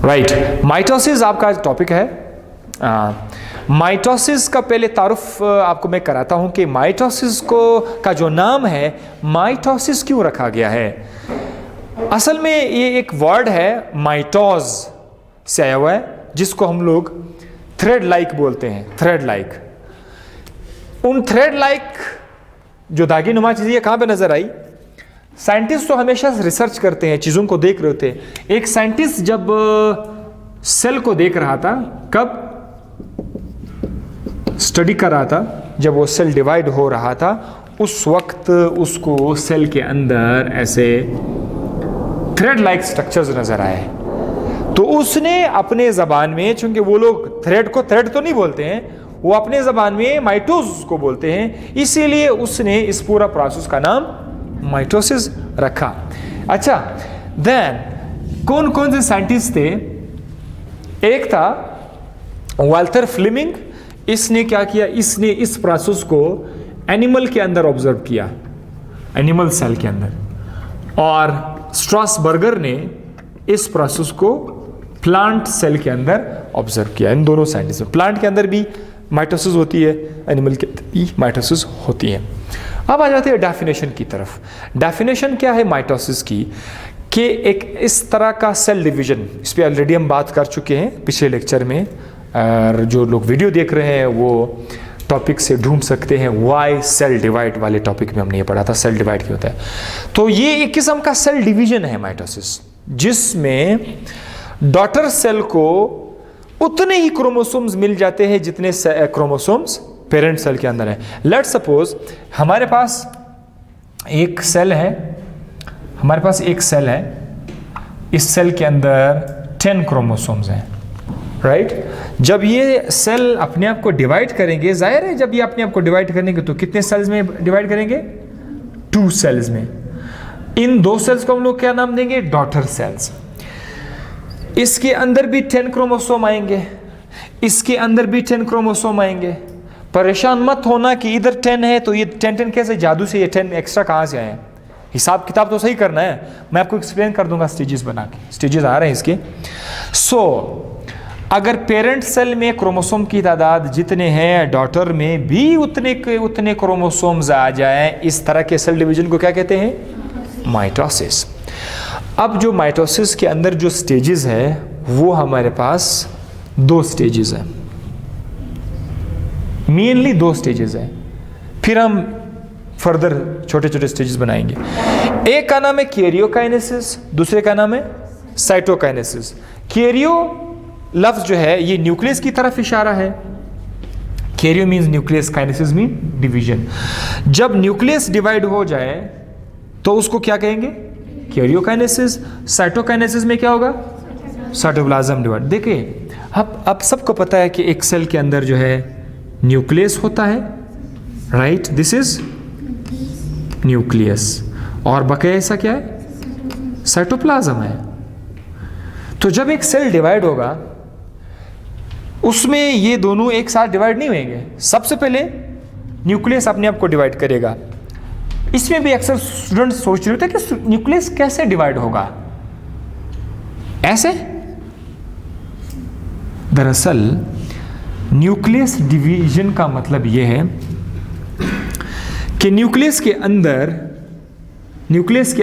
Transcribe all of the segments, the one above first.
Right, mitosis आपका topic है। Mitosis का पहले तारुफ आपको मैं कराता हूं कि माइटोसिस को का जो नाम है माइटोसिस क्यों रखा गया है। असल में ये एक वर्ड है माइटोज से आया हुआ है, जिसको हम लोग थ्रेड लाइक बोलते हैं। थ्रेड लाइक, उन थ्रेड लाइक जो दागी नुमा चीज़ें कहाँ पे नजर आई? साइंटिस्ट तो हमेशा रिसर्च करते हैं, चीज़ों को देख रहे होते हैं। एक साइंटिस्ट जब सेल को देख रहा था, कब स्टडी कर रहा था, जब वो सेल डिवाइड हो रहा था, उस वक्त उसको सेल के अंदर ऐसे थ्रेड लाइक स्ट्रक्चर्स नजर आए। तो उसने अपने ज़बान में, चूंकि वो लोग थ्रेड को थ्रेड तो नहीं बोलते हैं, वो अपने ज़बान में माइटोज को बोलते हैं, इसीलिए उसने इस पूरा प्रोसेस का नाम माइटोसिस रखा। अच्छा, देन कौन कौन से साइंटिस्ट थे? एक था वाल्टर फ्लेमिंग। इसने क्या किया? इसने इस प्रोसेस को एनिमल के अंदर ऑब्जर्व किया, एनिमल सेल के अंदर। और स्ट्रासबर्गर ने इस प्रोसेस को प्लांट सेल के अंदर ऑब्जर्व किया। इन दोनों साइंटिस्ट, प्लांट के अंदर भी माइटोसिस होती है, एनिमल के अंदर भी माइटोसिस होती है। अब आ जाते हैं डेफिनेशन की तरफ। डेफिनेशन क्या है माइटोसिस की? कि एक इस तरह का सेल डिवीजन, इस पर ऑलरेडी हम बात कर चुके हैं पिछले लेक्चर में, और जो लोग वीडियो देख रहे हैं वो टॉपिक से ढूंढ सकते हैं। वाई सेल डिवाइड वाले टॉपिक में हमने ये पढ़ा था, सेल डिवाइड क्यों होता है। तो ये एक किस्म का सेल डिवीजन है माइटोसिस, जिसमें डॉटर सेल को उतने ही क्रोमोसोम्स मिल जाते हैं जितने क्रोमोसोम्स पेरेंट सेल के अंदर है। लेट्स सपोज हमारे पास एक सेल है, हमारे पास एक सेल है, इस सेल के अंदर 10 क्रोमोसोम्स हैं, राइट। जब ये सेल अपने आप को डिवाइड करेंगे, जाहिर है जब ये अपने आप को डिवाइड करेंगे तो कितने सेल्स में डिवाइड करेंगे? 2 सेल्स में। इन 2 सेल्स को हम लोग क्या नाम देंगे? Daughter cells. इसके अंदर भी 10 क्रोमोसोम आएंगे, इसके अंदर भी 10 क्रोमोसोम आएंगे। परेशान मत होना कि इधर 10 है तो ये 10 कैसे, जादू से ये 10 एक्स्ट्रा कहाँ से आए? हिसाब किताब तो सही करना है, मैं आपको एक्सप्लेन कर दूंगा स्टेजेस बना के, स्टेजेस आ रहे हैं इसके। अगर पेरेंट सेल में क्रोमोसोम की तादाद जितने हैं, डॉटर में भी उतने क्रोमोसोम्स आ जाए, इस तरह के सेल डिवीजन को क्या कहते हैं? माइटोसिस। अब जो माइटोसिस के अंदर जो स्टेजेस है वो हमारे पास 2 स्टेजेस हैं, मेनली 2 स्टेजेस हैं, फिर हम फर्दर छोटे छोटे स्टेजेस बनाएंगे। एक का नाम है कैरियोकाइनेसिस, दूसरे का नाम है साइटोकाइनेसिस। कैरियो लफ्ज जो है ये न्यूक्लियस की तरफ इशारा है। Cairo means nucleus, kinesis mean division. जब न्यूक्लियस डिवाइड हो जाए तो उसको क्या कहेंगे? कैरियोकाइनेसिस। साइटोकाइनेसिस में क्या होगा? Cytoplasm divide. देखिए अब सबको पता है कि एक सेल के अंदर जो है न्यूक्लियस होता है, राइट, दिस इज न्यूक्लियस, और बकाया ऐसा क्या है? साइटोप्लाज्म है। तो जब एक सेल डिवाइड होगा उसमें ये दोनों एक साथ डिवाइड नहीं होंगे। सबसे पहले न्यूक्लियस अपने आप को डिवाइड करेगा। इसमें भी अक्सर स्टूडेंट सोच रहे होते हैं कि न्यूक्लियस कैसे डिवाइड होगा? ऐसे? दरअसल न्यूक्लियस डिवीजन का मतलब यह है कि न्यूक्लियस के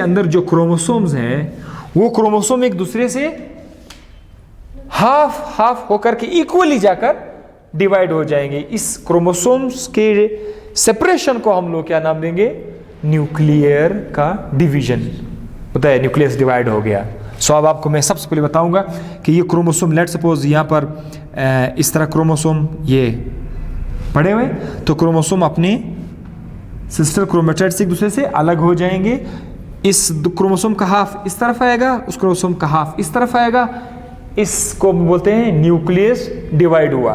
अंदर जो क्रोमोसोम्स हैं वो क्रोमोसोम एक दूसरे से हाफ होकर के इक्वली जाकर डिवाइड हो जाएंगे। इस क्रोमोसोम्स के सेपरेशन को हम लोग क्या नाम देंगे? न्यूक्लियर का डिवीजन होता है। न्यूक्लियस डिवाइड हो गया। सो अब आपको मैं सबसे पहले बताऊंगा कि ये क्रोमोसोम, लेट सपोज यहाँ पर इस तरह क्रोमोसोम ये पड़े हुए, तो क्रोमोसोम अपने सिस्टर क्रोमेटिड से एक दूसरे से अलग हो जाएंगे। इस क्रोमोसोम का हाफ इस तरफ आएगा, उस क्रोमोसोम का हाफ इस तरफ आएगा, इसको बोलते हैं न्यूक्लियस डिवाइड हुआ,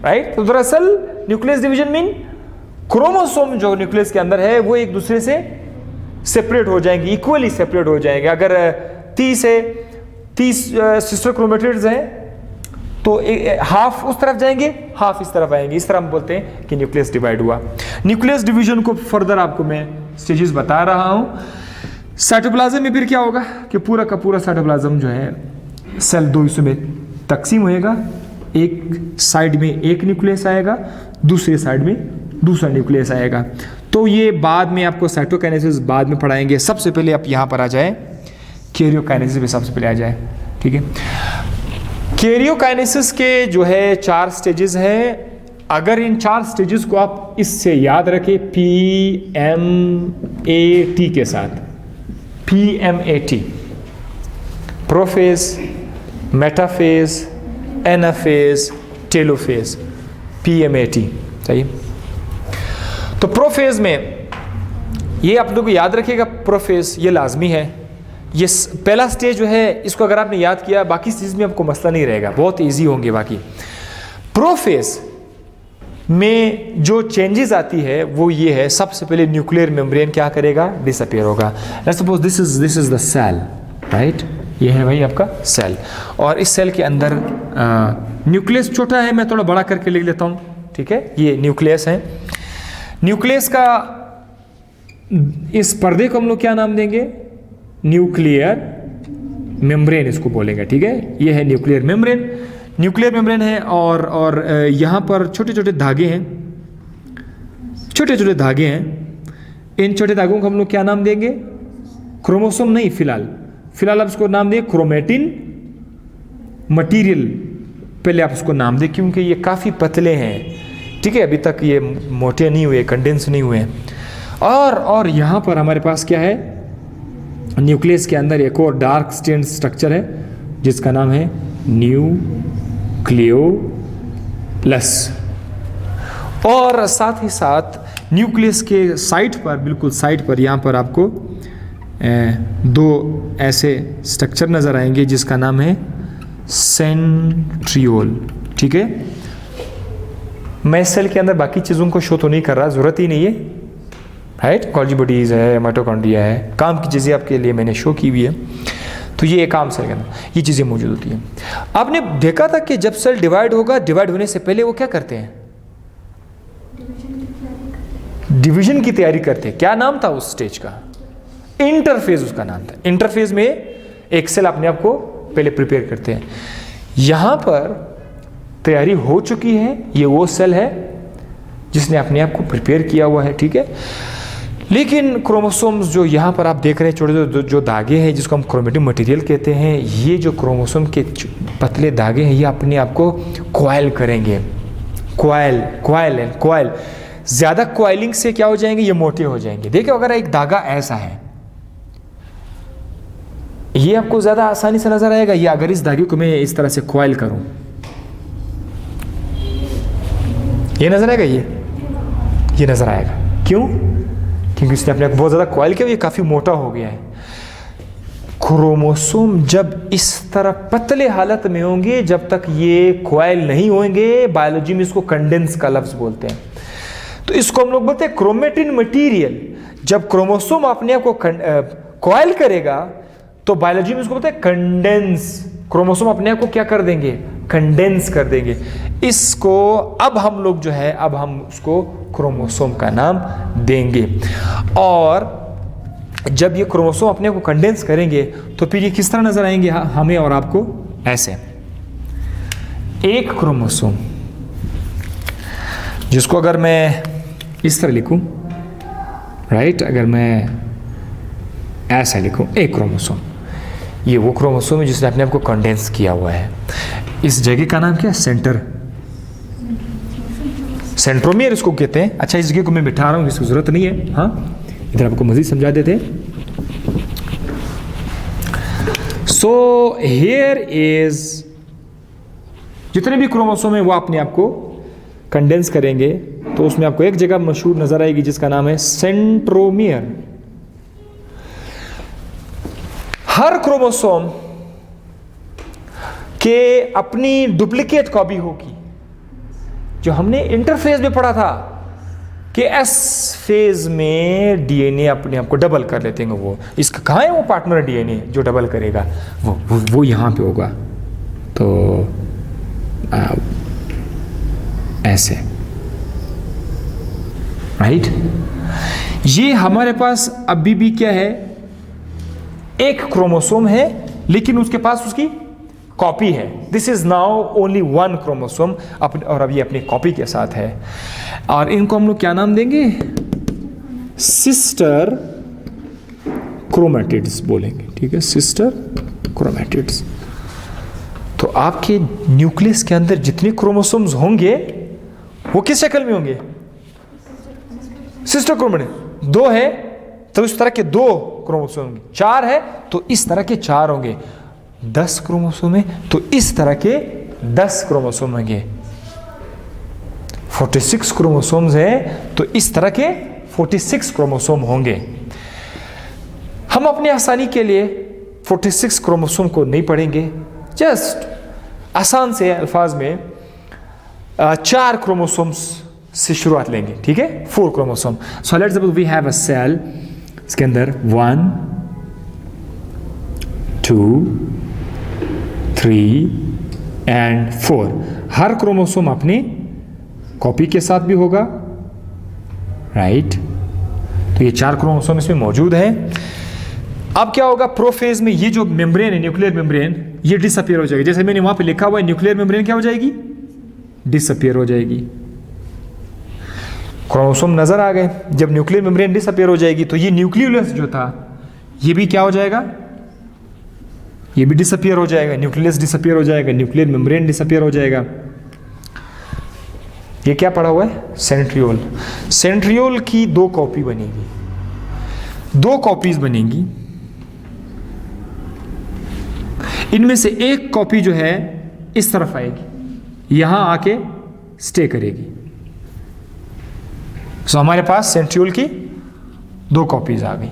राइट। तो दरअसल न्यूक्लियस डिवीजन मीन क्रोमोसोम जो न्यूक्लियस के अंदर है वो एक दूसरे से सेपरेट हो जाएंगे, इक्वली सेपरेट हो जाएंगे। अगर 30 सिस्टर क्रोमेटिड्स हैं तो हाफ उस तरफ जाएंगे, हाफ इस तरफ आएंगे। इस तरह हम बोलते हैं कि न्यूक्लियस डिवाइड हुआ। न्यूक्लियस डिवीजन को फर्दर आपको मैं स्टेजेस बता रहा हूं। साइटोप्लाज्म में फिर क्या होगा कि पूरा का पूरा साइटोप्लाज्म जो है सेल दो हिस्सों में तकसीम होएगा, एक साइड में एक न्यूक्लियस आएगा, दूसरे साइड में दूसरा न्यूक्लियस आएगा। तो ये बाद में आपको साइटोकाइनेसिस बाद में पढ़ाएंगे। सबसे पहले आप यहाँ पर आ जाए, कैरियोकाइनेसिस में सबसे पहले आ जाए, ठीक है। कैरियोकाइनेसिस के जो है 4 स्टेजेस हैं। अगर इन 4 स्टेजेस को आप इससे याद रखें PMAT के साथ, PMAT, prophase, metaphase, anaphase, telophase, PMAT, सही। तो प्रोफेज में ये आप लोग याद रखिएगा, प्रोफेज ये लाजमी है। ये पहला स्टेज जो है, इसको अगर आपने याद किया बाकी चीज़ में आपको मसला नहीं रहेगा, बहुत इजी होंगे बाकी। प्रोफेज में जो चेंजेस आती है वो ये है, सबसे पहले न्यूक्लियर मेम्ब्रेन क्या करेगा, डिसअपीयर होगा। Let's suppose this is the cell, right, ये है भाई आपका सेल, और इस सेल के अंदर न्यूक्लियस छोटा है, मैं थोड़ा बड़ा करके लिख लेता हूँ, ठीक है। ये न्यूक्लियस है। न्यूक्लियस का इस पर्दे को हम लोग क्या नाम देंगे, न्यूक्लियर मेम्ब्रेन इसको बोलेंगे, ठीक है। ये है न्यूक्लियर मेम्ब्रेन, न्यूक्लियर मेम्ब्रेन है। और यहाँ पर छोटे छोटे धागे हैं, छोटे छोटे धागे हैं। इन छोटे धागों को हम लोग क्या नाम देंगे, क्रोमोसोम नहीं, फिलहाल आप इसको नाम दें क्रोमेटिन मटेरियल। पहले आप इसको नाम दें क्योंकि ये काफ़ी पतले हैं, ठीक है, अभी तक ये मोटे नहीं हुए, कंडेंस नहीं हुए। और यहाँ पर हमारे पास क्या है, न्यूक्लियस के अंदर एक और डार्क स्टेन स्ट्रक्चर है जिसका नाम है न्यूक्लियोलस। और साथ ही साथ न्यूक्लियस के साइड पर, बिल्कुल साइड पर, यहाँ पर आपको 2 ऐसे स्ट्रक्चर नज़र आएंगे जिसका नाम है सेंट्रियोल, ठीक है। मैं सेल के अंदर बाकी चीज़ों को शो तो नहीं कर रहा, ज़रूरत ही नहीं है, राइट। गोल्गी बॉडीज़ है, माइटोकॉन्ड्रिया है, काम की चीज़ें आपके लिए मैंने शो की हुई है। तो ये एक आम सेल के अंदर ये चीज़ें मौजूद होती हैं। आपने देखा था कि जब सेल डिवाइड होगा, डिवाइड होने से पहले वो क्या करते हैं, डिवीजन की तैयारी करते हैं। क्या नाम था उस स्टेज का, इंटरफेज उसका नाम था। इंटरफेज में एक सेल अपने आप को पहले प्रिपेयर करते हैं। यहाँ पर तैयारी हो चुकी है, ये वो सेल है जिसने अपने आप को प्रिपेयर किया हुआ है, ठीक है। लेकिन क्रोमोसोम्स जो यहाँ पर आप देख रहे हैं, छोटे जो धागे हैं जिसको हम क्रोमेटिन मटेरियल कहते हैं, ये जो क्रोमोसोम के पतले धागे हैं ये अपने आप को कॉइल करेंगे। कॉइल ज़्यादा कॉइलिंग से क्या हो जाएंगे, ये मोटे हो जाएंगे। देखिए अगर एक धागा ऐसा है, ये आपको ज़्यादा आसानी से नजर आएगा, या अगर इस धागे को मैं इस तरह से कॉइल करूं, ये नजर आएगा, ये नजर आएगा। क्यों, क्योंकि इसने अपने आप बहुत ज़्यादा कॉइल किया, ये काफ़ी मोटा हो गया है। क्रोमोसोम जब इस तरह पतले हालत में होंगे, जब तक ये कॉइल नहीं होंगे, बायोलॉजी में इसको कंडेंस का लफ्ज़ बोलते हैं। तो इसको हम लोग बोलते हैं क्रोमेटिन मटेरियल। जब क्रोमोसोम अपने आप को कॉइल करेगा तो बायोलॉजी में इसको बोलते हैं कंडेंस। क्रोमोसोम अपने आप को क्या कर देंगे, कंडेंस कर देंगे। इसको अब हम लोग जो है, अब हम उसको क्रोमोसोम का नाम देंगे। और जब ये क्रोमोसोम अपने आप को कंडेंस करेंगे तो फिर ये किस तरह नजर आएंगे हमें और आपको, ऐसे। एक क्रोमोसोम जिसको अगर मैं इस तरह लिखूं, राइट, अगर मैं ऐसा लिखूं, एक क्रोमोसोम, ये वो क्रोमोसोम है जिसने अपने आप को कंडेंस किया हुआ है। इस जगह का नाम क्या है, सेंट्रोमियर इसको कहते हैं। अच्छा, इस जगह को मैं बिठा रहा हूँ, इसकी जरूरत नहीं है, हाँ, इधर आपको मजीद समझा देते। सो हियर इज, जितने भी क्रोमोसोम है वो अपने आप को कंडेंस करेंगे, तो उसमें आपको एक जगह मशहूर नजर आएगी जिसका नाम है सेंट्रोमियर। हर क्रोमोसोम के अपनी डुप्लीकेट कॉपी होगी, जो हमने इंटरफेज में पढ़ा था कि एस फेज में डीएनए अपने आप को डबल कर लेते हैं। वो इसका कहाँ है, वो पार्टनर डीएनए जो डबल करेगा, वो यहां पे होगा। तो ऐसे, राइट। ये हमारे पास अभी भी क्या है, एक क्रोमोसोम है, लेकिन उसके पास उसकी कॉपी है, this is now only one chromosome, और अब ये अपनी कॉपी के साथ है, और इनको हम लोग क्या नाम देंगे, सिस्टर क्रोमैटिड्स बोलेंगे, ठीक है, सिस्टर क्रोमैटिड्स। तो आपके न्यूक्लियस के अंदर जितने क्रोमोसोम्स होंगे वो किस शक्ल में होंगे, सिस्टर क्रोमैटिड। 2 है तो इस तरह के 2 क्रोमोसोम होंगे, 4 है तो इस तरह के 4 होंगे, 10 क्रोमोसोम है तो इस तरह के 10 क्रोमोसोम होंगे, 46 क्रोमोसोम्स है तो इस तरह के 46 क्रोमोसोम होंगे। हम अपनी आसानी के लिए 46 क्रोमोसोम को नहीं पढ़ेंगे, जस्ट आसान से अल्फाज में 4 क्रोमोसोम्स से शुरुआत लेंगे, ठीक है, 4 chromosome. So let's suppose we have a cell, इसके अंदर 1 2 3 एंड 4, हर क्रोमोसोम अपनी कॉपी के साथ भी होगा, राइट। तो ये 4 क्रोमोसोम इसमें मौजूद है। अब क्या होगा, प्रोफेज में ये जो मेम्ब्रेन है, न्यूक्लियर मेम्ब्रेन, ये डिसअपियर हो जाएगी, जैसे मैंने वहां पे लिखा हुआ है, न्यूक्लियर मेम्ब्रेन क्या हो जाएगी, डिसअपियर हो जाएगी। क्रोमोसोम नजर आ गए, जब न्यूक्लियर मेम्ब्रेन डिसअपियर हो जाएगी तो ये न्यूक्लियोलस जो था ये भी क्या हो जाएगा, ये भी डिसअपियर हो जाएगा, न्यूक्लियस डिसअपियर हो जाएगा, न्यूक्लियर मेम्ब्रेन डिसअपियर हो जाएगा। ये क्या पड़ा हुआ है, सेंट्रियोल। सेंट्रियोल की 2 कॉपी बनेगी, 2 कॉपीज बनेंगी, इनमें से एक कॉपी जो है इस तरफ आएगी, यहां आके स्टे करेगी। सो हमारे पास सेंट्रियोल की 2 कॉपीज आ गई।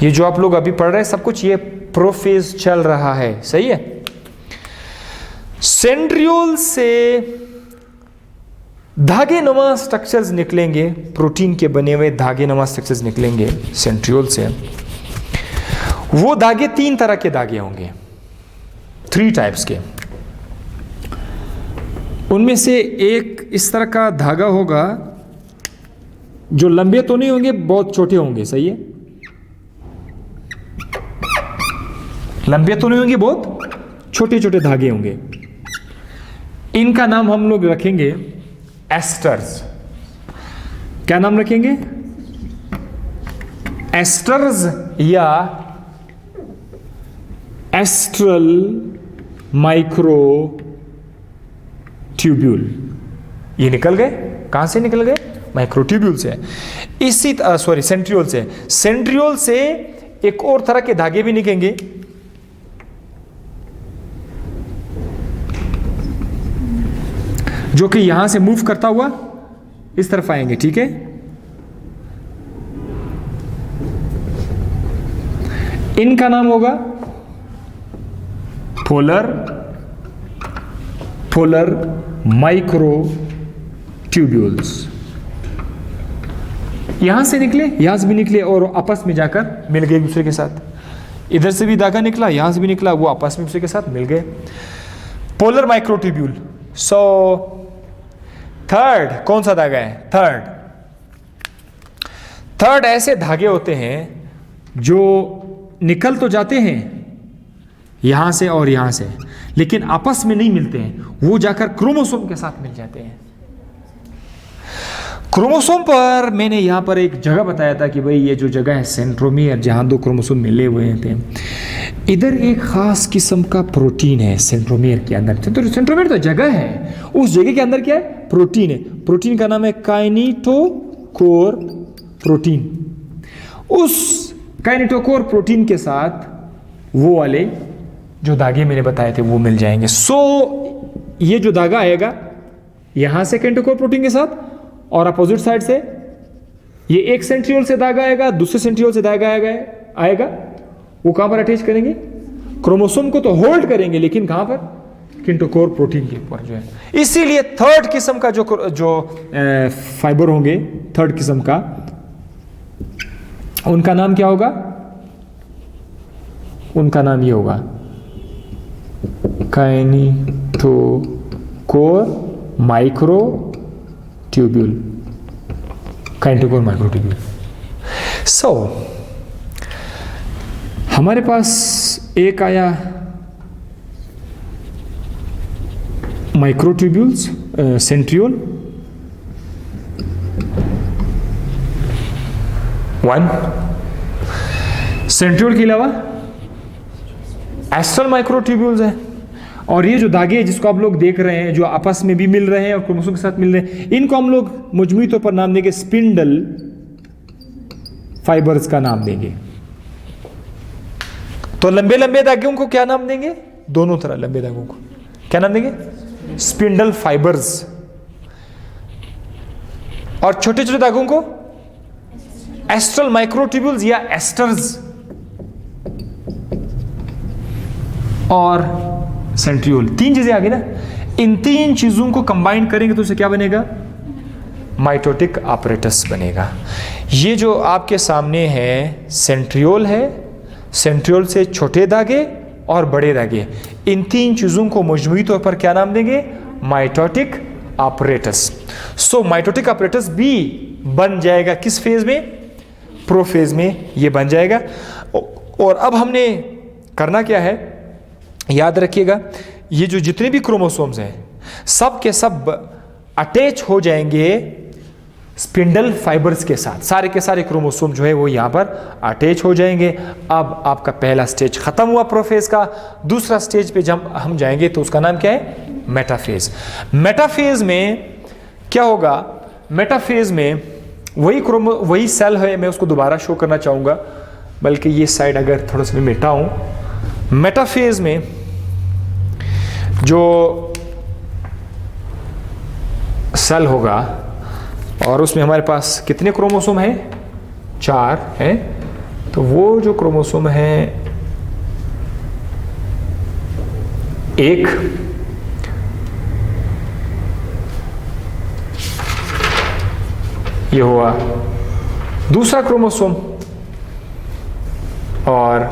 ये जो आप लोग अभी पढ़ रहे हैं सब कुछ, ये प्रोफेज चल रहा है, सही है। सेंट्रियोल से धागे नुमा स्ट्रक्चर्स निकलेंगे, प्रोटीन के बने हुए धागे नुमा स्ट्रक्चर्स निकलेंगे सेंट्रियोल से। वो धागे 3 तरह के धागे होंगे, 3 टाइप्स के। उनमें से एक इस तरह का धागा होगा जो लंबे तो नहीं होंगे, बहुत छोटे होंगे, सही है, लंबे तो नहीं होंगे, बहुत छोटे छोटे धागे होंगे। इनका नाम हम लोग रखेंगे एस्टर्स। क्या नाम रखेंगे, एस्टर्स या एस्ट्रल माइक्रो ट्यूब्यूल। ये निकल गए, कहां से निकल गए, माइक्रोट्यूब्यूल से। इसी सॉरी सेंट्रियोल से। सेंट्रियोल से एक और तरह के धागे भी निकलेंगे, जो कि यहां से मूव करता हुआ इस तरफ आएंगे, ठीक है। इनका नाम होगा पोलर माइक्रो ट्यूब्यूल्स। यहां से निकले, यहां से भी निकले और आपस में जाकर मिल गए एक दूसरे के साथ। इधर से भी धागा निकला, यहां से भी निकला, वो आपस में दूसरे के साथ मिल गए, polar micro tubule. So third कौन सा धागा है, थर्ड ऐसे धागे होते हैं जो निकल तो जाते हैं यहां से और यहां से, लेकिन आपस में नहीं मिलते हैं, वो जाकर क्रोमोसोम के साथ मिल जाते हैं। क्रोमोसोम पर मैंने यहां पर एक जगह बताया था कि भाई ये जो जगह है सेंट्रोमियर, जहां 2 क्रोमोसोम मिले हुए थे, इधर एक खास किस्म का प्रोटीन है सेंट्रोमियर के अंदर। तो सेंट्रोमियर तो जगह है, उस जगह के अंदर क्या है, प्रोटीन है। प्रोटीन का नाम है काइनेटोकोर प्रोटीन। उस काइनेटोकोर प्रोटीन के साथ वो वाले जो धागे मैंने बताए थे वो मिल जाएंगे। सो ये जो धागा आएगा यहां से काइनेटोकोर प्रोटीन के साथ, और अपोजिट साइड से ये एक सेंट्रियोल से धागा आएगा, दूसरे सेंट्रियोल से धागा आएगा। वो कहां पर अटैच करेंगे, क्रोमोसोम को तो होल्ड करेंगे, लेकिन कहां पर, काइनेटोकोर प्रोटीन के ऊपर जो है। इसीलिए थर्ड किस्म का जो फाइबर होंगे, थर्ड किस्म का, उनका नाम क्या होगा, उनका नाम ये होगा kinetochore microtubule, kinetochore microtubule. So हमारे पास एक आया माइक्रोट्यूब्यूल्स, सेंट्रियोल, 1। सेंट्रियोल के अलावा एस्ट्रल माइक्रोट्यूब्यूल्स है। और ये जो धागे जिसको आप लोग देख रहे हैं, जो आपस में भी मिल रहे हैं और क्रोमोसोम के साथ मिल रहे हैं, इनको हम लोग मजमूई तौर पर नाम देंगे स्पिंडल फाइबर्स का नाम देंगे। तो लंबे लंबे धागों को क्या नाम देंगे? दोनों तरह लंबे धागों को क्या नाम देंगे? Spindle fibres. और छोटे छोटे धागों को एस्ट्रल माइक्रोट्यूब्यूल्स या एस्टर्स और सेंट्रियोल। 3 चीजें आ गई ना। इन 3 चीजों को कंबाइन करेंगे तो उसे क्या बनेगा? माइटोटिक apparatus बनेगा। ये जो आपके सामने है सेंट्रियोल है, सेंट्रियोल से छोटे धागे और बड़े धागे, इन 3 चीजों को मजमूई तौर पर क्या नाम देंगे? Mitotic apparatus। सो माइटोटिक apparatus भी बन जाएगा किस फेज में? प्रोफेज में ये बन जाएगा। और अब हमने करना क्या है, याद रखिएगा, ये जो जितने भी क्रोमोसोम्स हैं सब के सब अटैच हो जाएंगे स्पिंडल फाइबर्स के साथ। सारे के सारे क्रोमोसोम जो है वो यहाँ पर अटैच हो जाएंगे। अब आपका पहला स्टेज खत्म हुआ प्रोफेज का। दूसरा स्टेज पे जब हम जाएंगे तो उसका नाम क्या है? मेटाफेज। मेटाफेज में क्या होगा? मेटाफेज में वही सेल है, मैं उसको दोबारा शो करना चाहूँगा, बल्कि ये साइड अगर थोड़ा सा मैं मिटाऊँ। मेटाफेज में जो सेल होगा और उसमें हमारे पास कितने क्रोमोसोम हैं? 4 हैं। तो वो जो क्रोमोसोम है, एक, ये हुआ दूसरा क्रोमोसोम, और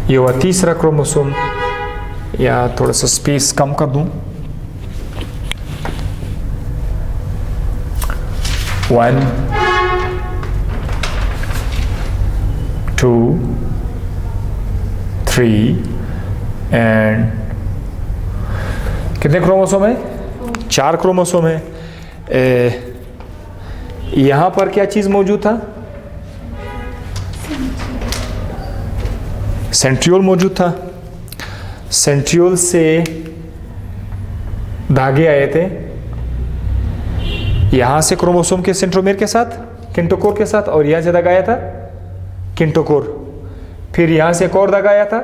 ये हुआ तीसरा क्रोमोसोम। या थोड़ा सा स्पेस कम कर दूं, 1 2 3 एंड कितने क्रोमोसोम है? 4 क्रोमोसोम है। यहां पर क्या चीज मौजूद था? सेंट्रियोल मौजूद था। सेंट्रियोल से धागे आए थे यहां से क्रोमोसोम के सेंट्रोमेर के साथ, किंटोकोर के साथ, और यहां से धागा आया था किंटोकोर। फिर यहां से एक और धागा आया था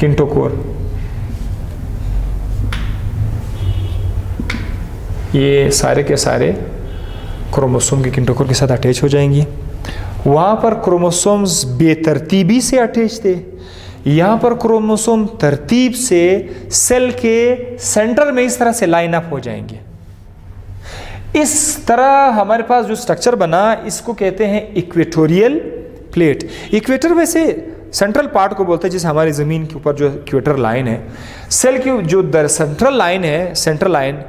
किंटोकोर। ये सारे के सारे क्रोमोसोम के किंटोकोर के साथ अटैच हो जाएंगी। वहां पर क्रोमोसोम्स बेतरतीबी से अटैच थे, यहां पर क्रोमोसोम तरतीब से सेल के सेंटर में इस तरह से लाइन अप हो जाएंगे। इस तरह हमारे पास जो स्ट्रक्चर बना, इसको कहते हैं इक्वेटोरियल प्लेट। इक्वेटर वैसे सेंट्रल पार्ट को बोलते हैं, जैसे हमारी ज़मीन के ऊपर जो इक्वेटर लाइन है, सेल की जो सेंट्रल लाइन है, सेंट्रल लाइन,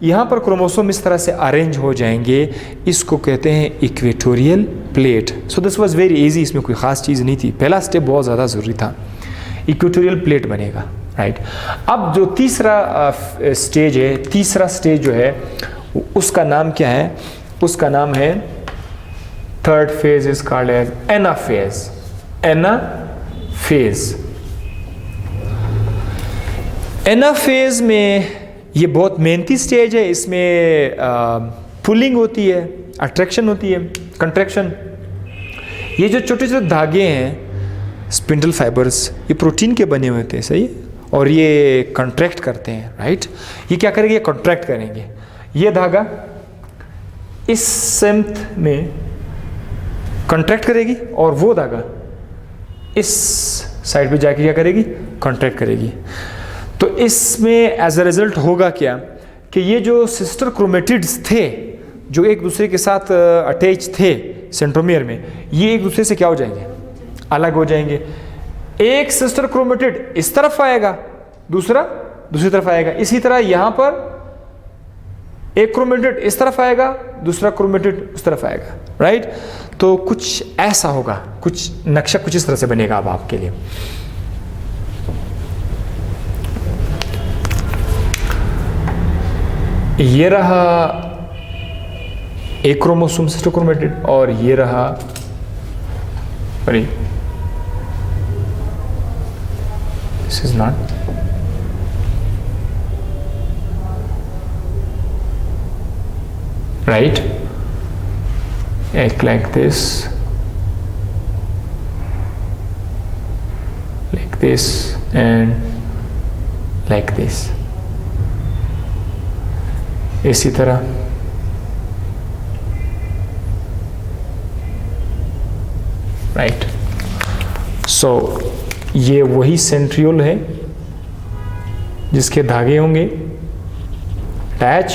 यहाँ पर क्रोमोसोम इस तरह से अरेंज हो जाएंगे, इसको कहते हैं equatorial plate. So this was very easy, इसमें कोई ख़ास चीज़ नहीं थी, पहला स्टेप बहुत ज़्यादा ज़रूरी था। इक्वेटोरियल प्लेट बनेगा, राइट। अब जो तीसरा स्टेज है, तीसरा स्टेज जो है उसका नाम क्या है? उसका नाम है, third phase is called as anaphase. Anaphase. Anaphase में ये बहुत मेहनती स्टेज है। इसमें पुलिंग होती है, अट्रैक्शन होती है, कंट्रैक्शन। ये जो छोटे छोटे धागे हैं स्पिंडल फाइबर्स, ये प्रोटीन के बने हुए होते हैं, सही है, और ये कंट्रैक्ट करते हैं, राइट। ये क्या करेंगे? ये कंट्रैक्ट करेंगे। ये धागा इस सेंथ में कंट्रैक्ट करेगी और वो धागा इस साइड पे जाके क्या करेगी? कंट्रैक्ट करेगी। तो इसमें एज अ रिजल्ट होगा क्या कि ये जो सिस्टर क्रोमेटिड्स थे जो एक दूसरे के साथ अटैच थे सेंट्रोमियर में, ये एक दूसरे से क्या हो जाएंगे? अलग हो जाएंगे। एक सिस्टर क्रोमेटिड इस तरफ आएगा, दूसरा दूसरी तरफ आएगा। इसी तरह यहां पर एक क्रोमेटिड इस तरफ आएगा, दूसरा क्रोमेटिड उस तरफ आएगा, राइट। तो कुछ ऐसा होगा, कुछ नक्शा कुछ इस तरह से बनेगा अब आपके लिए। ये रहा एक क्रोमोसोम सिस्टर क्रोमेटिड और ये रहा this is not right, like this, and like this, इसी तरह राइट। सो ये वही सेंट्रियोल है जिसके धागे होंगे अटैच,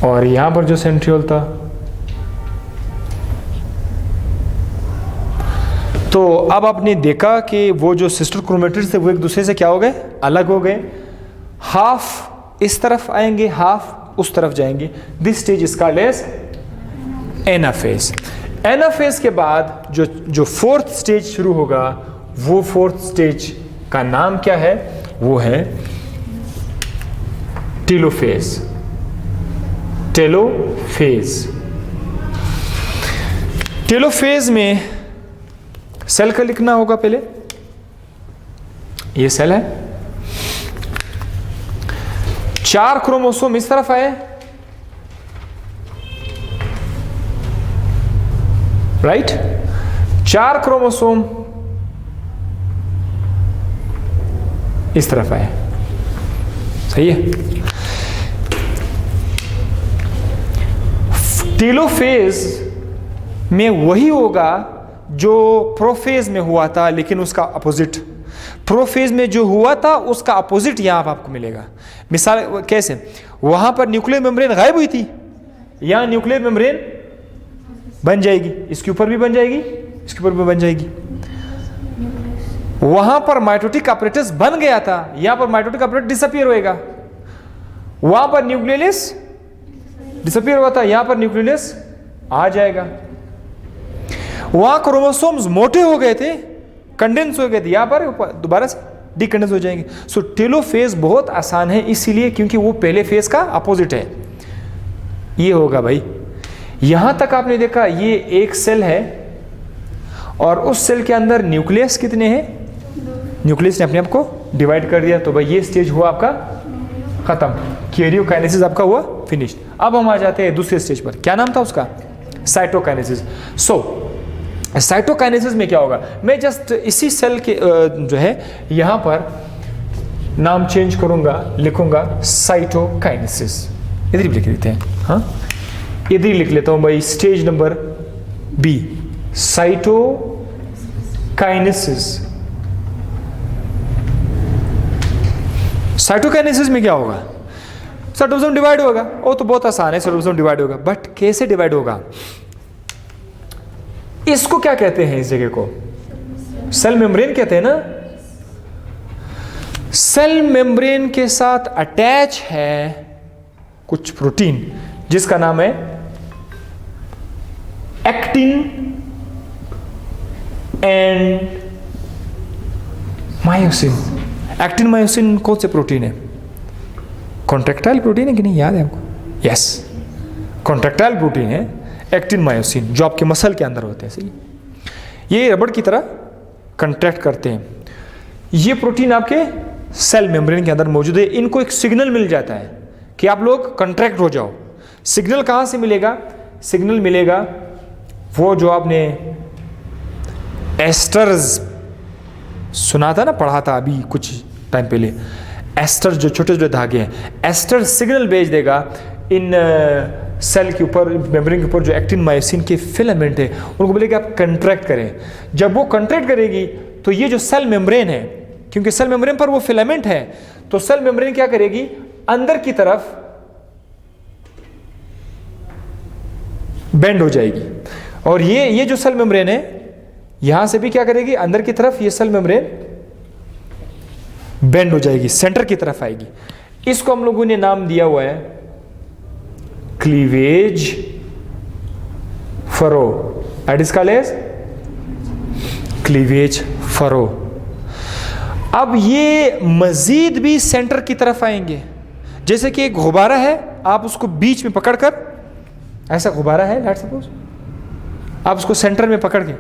और यहां पर जो सेंट्रियोल था, तो अब आपने देखा कि वो जो सिस्टर क्रोमेटिड्स थे वो एक दूसरे से क्या हो गए, अलग हो गए। हाफ इस तरफ आएंगे, हाफ उस तरफ जाएंगे। This stage is called as anaphase. Anaphase के बाद जो फोर्थ स्टेज शुरू होगा, वो फोर्थ स्टेज का नाम क्या है, वो है टेलोफेज। टेलोफेज। टेलोफेज में सेल का लिखना होगा पहले। ये सेल है, 4 क्रोमोसोम इस तरफ आए, राइट, 4 क्रोमोसोम इस तरफ आए, सही है। टेलोफेज में वही होगा जो प्रोफेज में हुआ था, लेकिन उसका अपोजिट। प्रोफेज में जो हुआ था उसका अपोजिट यहां पर आपको मिलेगा। मिसाल कैसे, वहां पर न्यूक्लियर मेम्ब्रेन गायब हुई थी, यहां न्यूक्लियर मेम्ब्रेन बन जाएगी, इसके ऊपर भी बन जाएगी, इसके ऊपर भी बन जाएगी। वहां पर माइटोटिक अपरेटस बन गया था, यहां पर माइटोटिक अपरेटस डिसअपीयर होएगा। वहां पर न्यूक्लियस डिसअपीयर हुआ था, यहां पर न्यूक्लियस आ जाएगा। वहां क्रोमोसोम्स मोटे हो गए थे, कंडेंस हो गए थे, यहां पर दोबारा से डिकंडेंस हो जाएंगे। सो टेलोफेज बहुत आसान है, इसीलिए क्योंकि वो पहले फेज का अपोजिट है। ये होगा भाई, यहां तक आपने देखा ये एक सेल है और उस सेल के अंदर न्यूक्लियस कितने हैं, न्यूक्लियस ने अपने आप को डिवाइड कर दिया। तो भाई ये स्टेज हुआ आपका खत्म, कैरियोकाइनेसिस आपका हुआ फिनिश्ड। अब हम आ जाते हैं दूसरे स्टेज पर, क्या नाम था उसका, साइटोकाइनेसिस। सो साइटोकाइनेसिस में क्या होगा, मैं जस्ट इसी सेल के जो है यहां पर नाम चेंज करूंगा, लिखूंगा साइटोकाइनेसिस, इधर ही लिख देते हैं, हाँ इधर ही लिख लेता हूं भाई, stage number B, cytokinesis. Cytokinesis में क्या होगा, साइटोप्लाज्म डिवाइड होगा, वो तो बहुत आसान है, साइटोप्लाज्म डिवाइड होगा, बट कैसे डिवाइड होगा, इसको क्या कहते हैं, इस जगह को सेल मेम्ब्रेन कहते हैं ना। सेल मेम्ब्रेन के साथ अटैच है कुछ प्रोटीन जिसका नाम है actin and myosin. Actin myosin कौन से प्रोटीन है, कॉन्ट्रैक्टाइल प्रोटीन है कि नहीं, याद है आपको, यस कॉन्ट्रैक्टाइल प्रोटीन है एक्टिन मायोसिन, जो आपके मसल के अंदर होते हैं, सही। ये रबड़ की तरह कंट्रैक्ट करते हैं। ये प्रोटीन आपके सेल मेम्ब्रेन के अंदर मौजूद है। इनको एक सिग्नल मिल जाता है कि आप लोग कंट्रैक्ट हो जाओ। सिग्नल कहां से मिलेगा, सिग्नल मिलेगा वो जो आपने एस्टर्स सुना था ना, पढ़ा था अभी कुछ टाइम पहले, एस्टर जो छोटे छोटे धागे हैं, एस्टर सिग्नल भेज देगा इन सेल के ऊपर, मेम्ब्रेन के ऊपर जो एक्टिन मायोसिन के फिलामेंट है उनको बोलेगा आप कंट्रैक्ट करें। जब वो कंट्रैक्ट करेगी तो ये जो सेल मेम्ब्रेन है, क्योंकि सेल मेम्ब्रेन पर वो फिलामेंट है, तो सेल मेम्ब्रेन क्या करेगी, अंदर की तरफ बेंड हो जाएगी। और ये जो सेल मेम्ब्रेन है यहां से भी क्या करेगी, अंदर की तरफ ये सेल मेम्ब्रेन बेंड हो जाएगी, सेंटर की तरफ आएगी। इसको हम लोगों ने नाम दिया हुआ है cleavage furrow, that is called as cleavage furrow. अब ये मजीद भी सेंटर की तरफ आएंगे। जैसे कि एक गुब्बारा है, आप उसको बीच में पकड़कर, ऐसा गुब्बारा है लेट्स सपोज, आप उसको सेंटर में पकड़ के,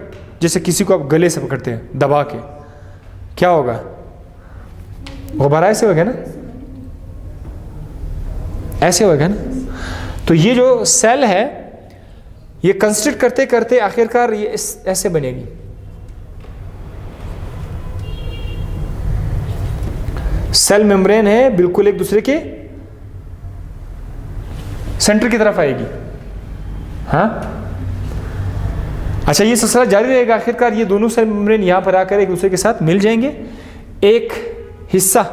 जैसे किसी को आप गले से पकड़ते हैं दबा के, क्या होगा? गुब्बारा ऐसे होगा ना, ऐसे होगा ना। तो ये जो सेल है ये कंस्ट्रक्ट करते करते आखिरकार ये ऐसे बनेगी। सेल मेम्ब्रेन है बिल्कुल एक दूसरे के सेंटर की तरफ आएगी। हाँ, अच्छा, ये सिलसिला जारी रहेगा। आखिरकार ये दोनों सेल मेम्ब्रेन यहां पर आकर एक दूसरे के साथ मिल जाएंगे। एक हिस्सा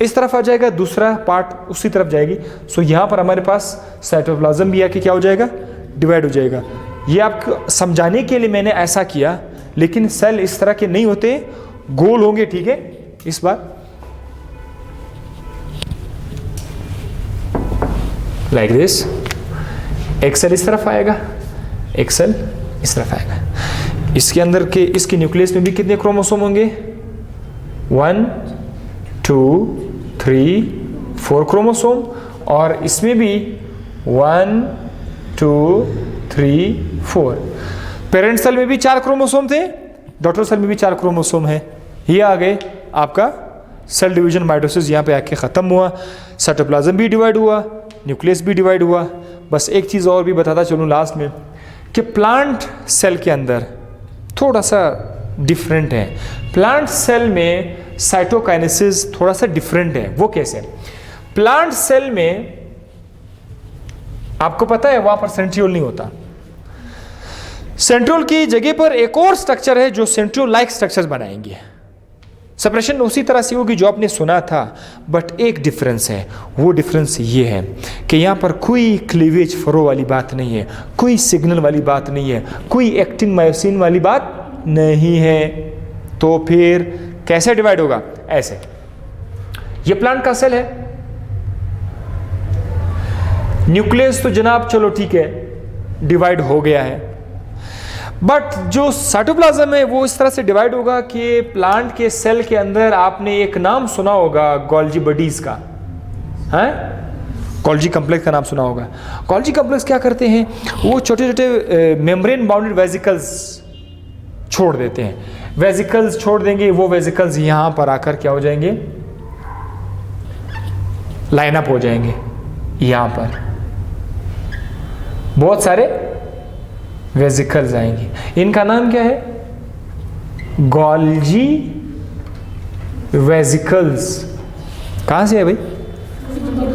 इस तरफ आ जाएगा, दूसरा पार्ट उसी तरफ जाएगी। सो यहां पर हमारे पास साइटोप्लाज्म भी आके क्या हो जाएगा? डिवाइड हो जाएगा। ये आपको समझाने के लिए मैंने ऐसा किया, लेकिन सेल इस तरह के नहीं होते, गोल होंगे, ठीक है। इस बार लाइक दिस, एक सेल इस तरफ आएगा, एक सेल इस तरफ आएगा। इसके अंदर के इसके न्यूक्लियस में भी कितने क्रोमोसोम होंगे? 1 2 3 4 क्रोमोसोम, और इसमें भी 1 2 3 4। पेरेंट सेल में भी 4 क्रोमोसोम थे, डॉटर सेल में भी 4 क्रोमोसोम है। ये आ गए आपका सेल डिवीजन, माइटोसिस यहाँ पे आके ख़त्म हुआ। साइटोप्लाज्म भी डिवाइड हुआ, न्यूक्लियस भी डिवाइड हुआ। बस एक चीज़ और भी बताता चलूँ लास्ट में, कि प्लांट सेल के अंदर थोड़ा सा डिफरेंट है। प्लांट सेल में साइटोकाइनेसिस थोड़ा सा डिफरेंट है। वो कैसे? प्लांट सेल में आपको पता है वहां पर सेंट्रियोल नहीं होता। सेंट्रियोल की जगह पर एक और स्ट्रक्चर है जो सेंट्रियोल लाइक स्ट्रक्चर्स बनाएंगे। सेपरेशन उसी तरह से होगी जो आपने सुना था, बट एक डिफरेंस है। वो डिफरेंस ये है कि यहाँ पर कोई क्लीवेज फरो वाली बात नहीं है, कोई सिग्नल वाली बात नहीं है, कोई एक्टिन मायोसिन वाली बात नहीं है। तो फिर कैसे डिवाइड होगा? ऐसे, ये प्लांट का सेल है, न्यूक्लियस तो जनाब चलो ठीक है डिवाइड हो गया है, बट जो साइटोप्लाज्म है वो इस तरह से डिवाइड होगा कि प्लांट के सेल के अंदर आपने एक नाम सुना होगा गोल्जी बडीज का, है गोल्जी कॉम्प्लेक्स का नाम सुना होगा। गोल्जी कॉम्प्लेक्स क्या करते हैं? वो छोटे छोटे मेम्ब्रेन बाउंडेड वेजिकल्स छोड़ देते हैं। वेजिकल्स छोड़ देंगे, वो वेजिकल्स यहां पर आकर क्या हो जाएंगे? लाइनअप हो जाएंगे। यहां पर बहुत सारे वेजिकल्स आएंगे। इनका नाम क्या है? Golgi vesicles. कहां से है भाई?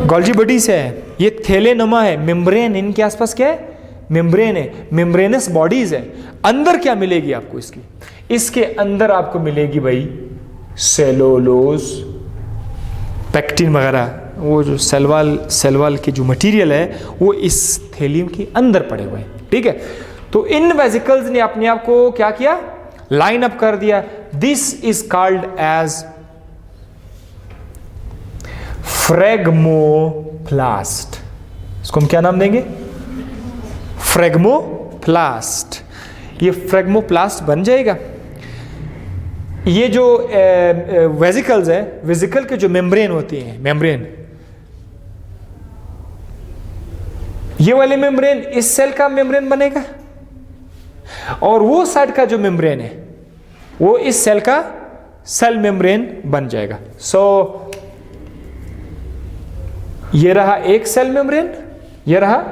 गोल्जी बॉडी से है। ये थैले नुमा है, मेम्ब्रेन इनके आसपास क्या है? मेम्ब्रेन है, मेम्ब्रेनस बॉडीज है। अंदर क्या मिलेगी आपको इसकी? इसके अंदर आपको मिलेगी भाई सेलुलोज, पेक्टिन वगैरह। वो जो सेलवाल के जो मटेरियल है वो इस थैलियम के अंदर पड़े हुए हैं, ठीक है। तो इन वेजिकल्स ने अपने आप को क्या किया? लाइन अप कर दिया। This is called as phragmoplast. इसको हम क्या नाम देंगे? फ्रेगमोप्लास्ट। ये फ्रेगमोप्लास्ट बन जाएगा। ये जो वेजिकल्स है, वेजिकल के जो मेम्ब्रेन होती हैं, मेम्ब्रेन, ये वाले मेम्ब्रेन इस सेल का मेम्ब्रेन बनेगा, और वो साइड का जो मेम्ब्रेन है वो इस सेल का सेल मेम्ब्रेन बन जाएगा। सो ये रहा एक सेल मेम्ब्रेन, ये रहा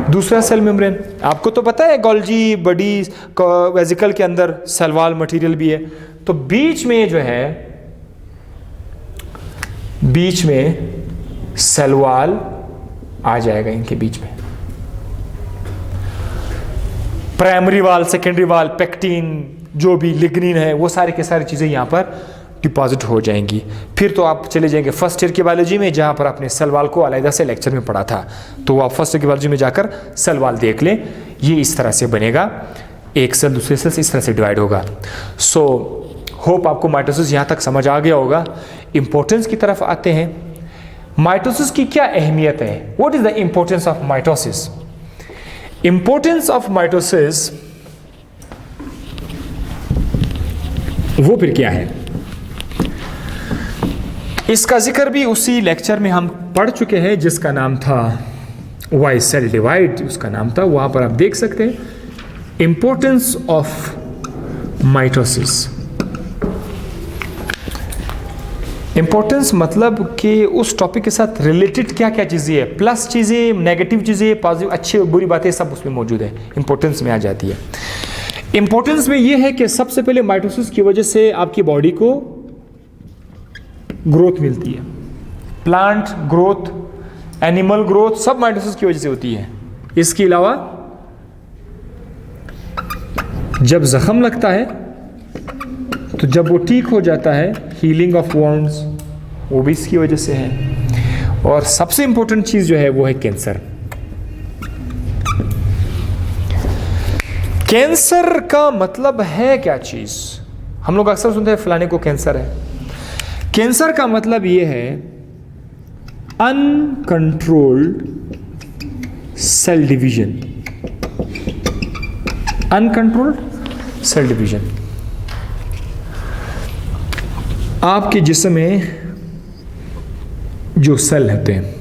दूसरा सेल मेम्ब्रेन। आपको तो पता है गोल्जी बॉडी वेजिकल के अंदर सेलवाल मटेरियल भी है। तो बीच में जो है, बीच में सेलवाल आ जाएगा, इनके बीच में प्राइमरी वाल, सेकेंडरी वाल, पेक्टिन, जो भी लिग्निन है, वो सारी के सारी चीजें यहां पर डिपॉजिट हो जाएंगी। फिर तो आप चले जाएंगे फर्स्ट ईयर की बायोलॉजी में, जहां पर आपने सेल वाल को अलग से लेक्चर में पढ़ा था। तो आप फर्स्ट ईयर की बायोलॉजी में जाकर सेल वाल देख लें। ये इस तरह से बनेगा, एक सेल दूसरे सेल से इस तरह से डिवाइड होगा। सो होप आपको माइटोसिस यहां तक समझ आ गया होगा। इंपॉर्टेंस की तरफ आते हैं। माइटोसिस की क्या अहमियत है? What is the importance of mitosis? Importance of mitosis वो फिर क्या है, इसका जिक्र भी उसी लेक्चर में हम पढ़ चुके हैं जिसका नाम था वाई सेल डिवाइड, उसका नाम था, वहां पर आप देख सकते हैं इंपॉर्टेंस ऑफ माइटोसिस। इंपॉर्टेंस मतलब कि उस टॉपिक के साथ रिलेटेड क्या क्या चीज़ें है, प्लस चीज़ें, नेगेटिव चीज़ें, पॉजिटिव, अच्छी बुरी बातें सब उसमें मौजूद है, इंपॉर्टेंस में आ जाती है। इंपॉर्टेंस में ये है कि सबसे पहले माइटोसिस की वजह से आपकी बॉडी को ग्रोथ मिलती है, प्लांट ग्रोथ, एनिमल ग्रोथ, सब माइटोसिस की वजह से होती है। इसके अलावा जब जख्म लगता है तो जब वो ठीक हो जाता है, हीलिंग ऑफ वॉन्ड्स, वो भी इसकी वजह से है। और सबसे इंपॉर्टेंट चीज जो है वो है कैंसर। कैंसर का मतलब है क्या चीज, हम लोग अक्सर सुनते हैं फलाने को कैंसर है। कैंसर का मतलब ये है uncontrolled cell division, uncontrolled cell division. आपके जिस्म में जो सेल होते हैं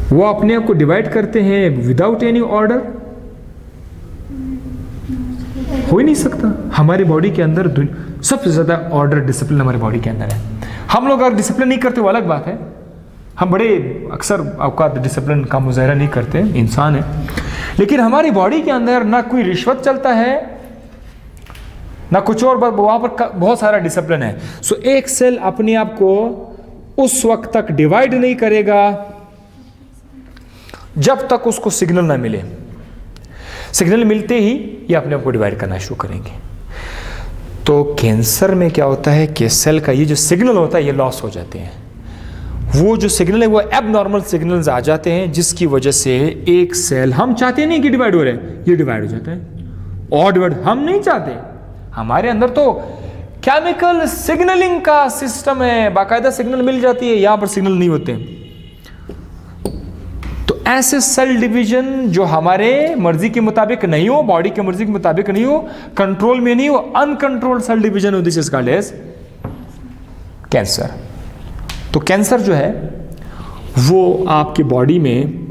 वो अपने आप को डिवाइड करते हैं विदाउट एनी ऑर्डर, हो ही नहीं सकता। हमारी बॉडी के अंदर सबसे ज्यादा ऑर्डर डिसिप्लिन हमारी बॉडी के अंदर है। हम लोग अगर डिसिप्लिन नहीं करते वो अलग बात है, हम बड़े अक्सर औकात डिसिप्लिन का मुजाहरा नहीं करते, इंसान है, लेकिन हमारी बॉडी के अंदर ना कोई रिश्वत चलता है ना कुछ और, वहां पर बहुत सारा डिसिप्लिन है। सो एक सेल अपने आप को उस वक्त तक डिवाइड नहीं करेगा जब तक उसको सिग्नल ना मिले। सिग्नल मिलते ही ये अपने आप को डिवाइड करना शुरू करेंगे। तो कैंसर में क्या होता है कि सेल का ये जो सिग्नल होता है ये लॉस हो जाते हैं। वो जो सिग्नल है वो एबनॉर्मल सिग्नल्स आ जाते हैं, जिसकी वजह से एक सेल, हम चाहते नहीं कि डिवाइड हो रहे हैं, ये डिवाइड हो जाता है। और डिवाइड हम नहीं चाहते, हमारे अंदर तो केमिकल सिग्नलिंग का सिस्टम है, बाकायदा सिग्नल मिल जाती है, यहां पर सिग्नल नहीं होते। तो ऐसे सेल डिवीजन जो हमारे मर्जी के मुताबिक नहीं हो, बॉडी के मर्जी के मुताबिक नहीं हो, कंट्रोल में नहीं हो, अनकंट्रोल्ड सेल डिवीजन हो, this is called as cancer. तो कैंसर जो है वो आपकी बॉडी में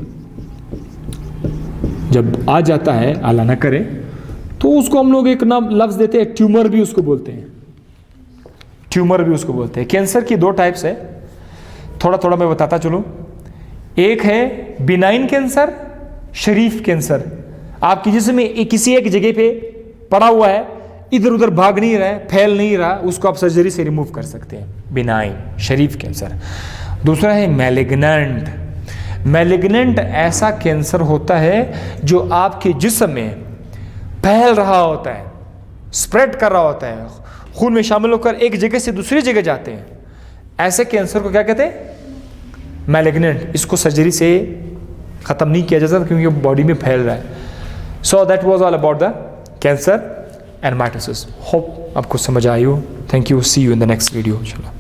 जब आ जाता है, अल्लाह ना करे, तो उसको हम लोग एक नाम लफ्ज देते हैं, ट्यूमर भी उसको बोलते हैं, ट्यूमर भी उसको बोलते हैं। कैंसर की दो टाइप्स है, थोड़ा थोड़ा मैं बताता चलूं। एक है बिनाइन कैंसर, शरीफ कैंसर, आपकी जिस्म में किसी एक जगह पे पड़ा हुआ है, इधर उधर भाग नहीं रहा है, फैल नहीं रहा, उसको आप सर्जरी से रिमूव कर सकते हैं, बिनाइन शरीफ कैंसर। दूसरा है मैलिग्नेंट। मैलिग्नेंट ऐसा कैंसर होता है जो आपके जिस्म में फैल रहा होता है, स्प्रेड कर रहा होता है, खून में शामिल होकर एक जगह से दूसरी जगह जाते हैं। ऐसे कैंसर को क्या कहते हैं? मैलिग्नेंट। इसको सर्जरी से ख़त्म नहीं किया जा सकता क्योंकि वो बॉडी में फैल रहा है। So that was all about the cancer and mitosis. Hope आपको समझ आई हो। Thank you, see you in the next video इंशाल्लाह।